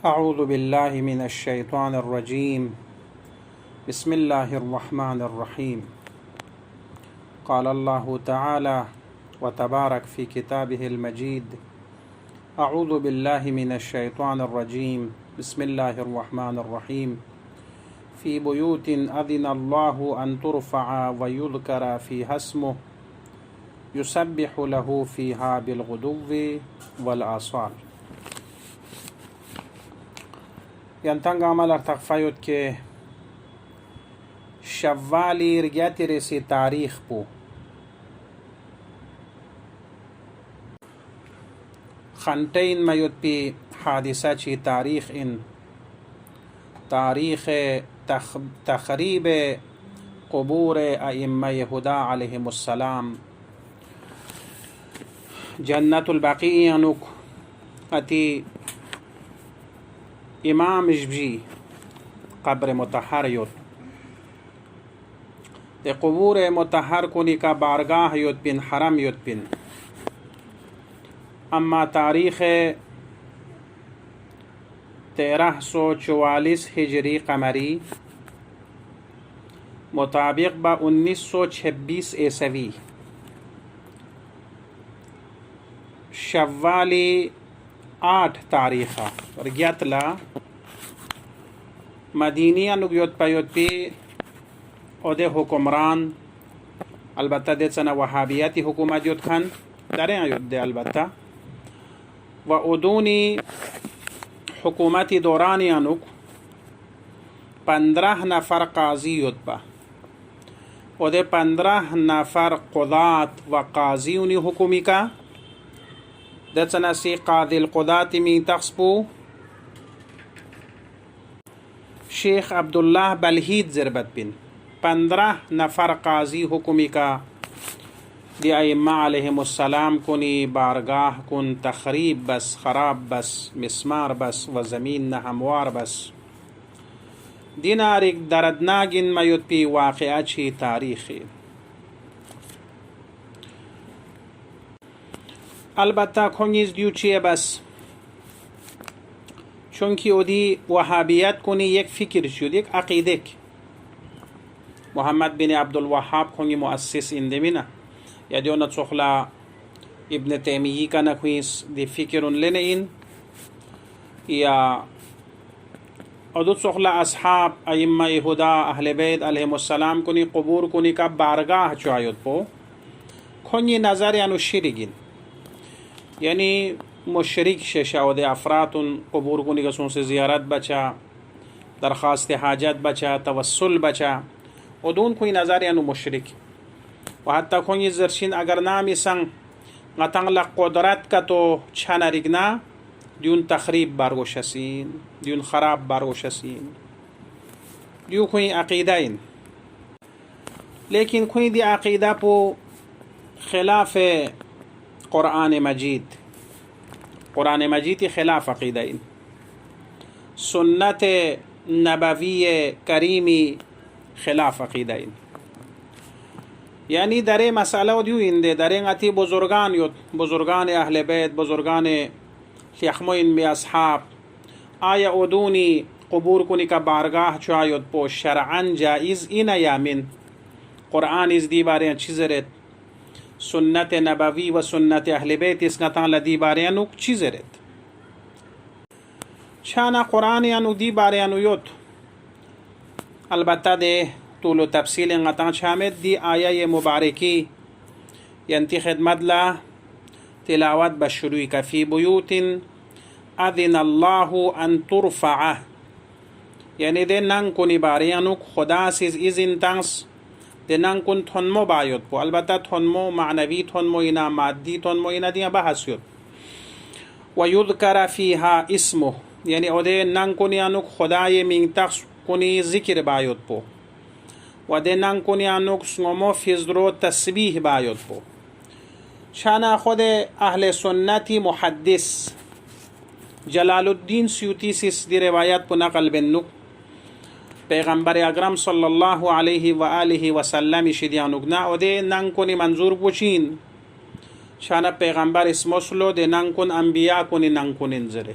أعوذ بالله من الشيطان الرجيم بسم الله الرحمن الرحيم قال الله تعالى وتبارك في كتابه المجيد أعوذ بالله من الشيطان الرجيم بسم الله الرحمن الرحيم في بيوت أذن الله أن ترفع ويذكر فيها اسمه يسبح له فيها بالغدو والآصال. ینتنگ عمل ارتقفایود که شوالی رگیتی رسی تاریخ پو خنتین میود پی حادثه چی تاریخ این تاریخ تخریب قبور ائمه هدا علیهم السلام جنت البقیع انوک اتی امام جبجی قبر مطهر یود ده قبور مطهر کنی کا بارگاہ یود بن حرم یود بن. اما تاریخ 1344 ہجری قمری مطابق با 1926 عیسوی شوالی 8 تاریخا رگیتلا مدینیا نگیوت پیوت پی او ده حکمران البته ده سنه وحابیتی حکومت یود کن داره یود ده البته و ادونی حکومتی دورانی انوک 15 نفر قاضی یود با او ده 15 نفر قضات و قاضیونی حکومی کا دتنا سی قاضی القضات می تخصبو شیخ عبدالله بلهید ضربت بن 15 نفر قاضی حکومی کا دی ائمه علیهم السلام کنی بارگاہ کن تخریب بس خراب بس مسمار بس و زمین نه هموار بس دینار ایک دردناگین میود پی واقعه چی تاریخی. البته کنیز دیو چیه بس چونکی اودی وهابیت کنی یک فکر شد یک عقیده محمد بن عبدالوهاب کنی مؤسس اندمینه یا دیونا تسخلا ابن تیمیی کا نکویس دی فکرون لینه این یا ادو تسخلا اصحاب ائمه هدا اهل بیت علیهم السلام کنی قبور کنی کا بارگاہ چایود پو کنی نظر یعنی شیرگین یعنی مشرک ششاود افراتون قبور کنی کسون سے زیارت بچا درخواست حاجت بچا توسل بچا و دون کوئی نظر یعنی مشرک و حتی کنی زرشین اگر نامی سنگ غطنگ قدرت کا تو چھنا رگنا دیون تخریب بارگوشسین دیون خراب بارگوشسین دیو کوئی عقیدہ این لیکن کوئی دی عقیدہ پو خلاف قرآن مجید قرآن مجید خلاف عقیدہ این سنت نبوی کریمی خلاف عقیدہ این یعنی در مسئله دیو اینده در اینتی بزرگان یود بزرگان اهل بیت بزرگان شیخموین می اصحاب آیا ادونی قبور کنی که بارگاہ چایود پو شرعن جائز اینه یا من قرآن از دی باره چیز رد سنت نبوی و سنت اهل بیت اس نتان لدی باره انو چیز رد چانا قرآن انو دی باره انو یود البته ده طول و تفصیل انقطان شامد دی آیه مبارکی ینتی خدمت لا تلاوت بشروعی که فی بیوت اذن الله ان ترفع یعنی ده ننگ کنی باره انو خدا سیز ایزن تنس ده ننگ کن تنمو باید پو البته تنمو معنوی تنمو اینا مادی تنمو اینا دیا بحث یود و یذکر فیها اسمه یعنی او ده ننگ کنی انو خدای منتخ کنی ذکر باید پو و ده ننگ کنی انو سنمو فزرو تسبیح باید پو شانا خود اهل سنتی محدث جلال الدین سیوطی سیس دی روایت پو نقل بنو پیغمبر اکرم صلی الله علیه و آله و سلم شدیانوگنا و ده ننگ کنی منظور بوچین شانا پیغمبر اسمسلو ده ننگ کن انبیاء کنی ننگ کنین زره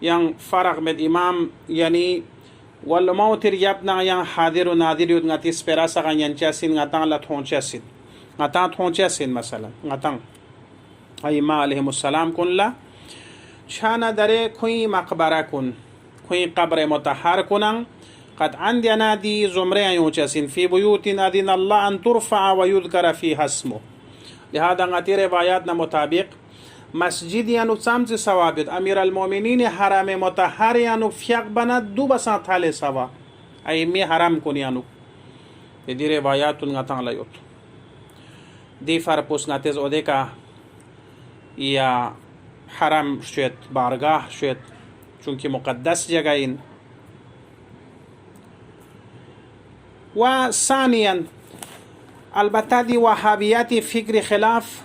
yang faraq med imam yani wal mautir yabna yang hadir wa nadir yud ngati spera sa ganyan chasin ngata la thonchasin masalan ngata ayma alaihimus salam kunla chana dare khui maqbara kun khui qabr mutahhar kunang qad andi anadi zumre ayuchasin fi buyutin adina Allah an turfa wa yudhkara fiha ismu lihada ngati riwayat na mutabiq Masjid یانو psalms ثوابت امیر المؤمنین حرم مطهر یانو فیق بنا دو بسان تھالے سوا ایمی حرم کن یانو دی روایات نگتان لیوت دی فرپوس نتیز اوده کا یا حرم شوید بارگاه شوید چونکه مقدس جگاین و ثانیا البته دی وهابیت فکر خلاف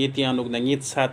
yit yanuk na yit sat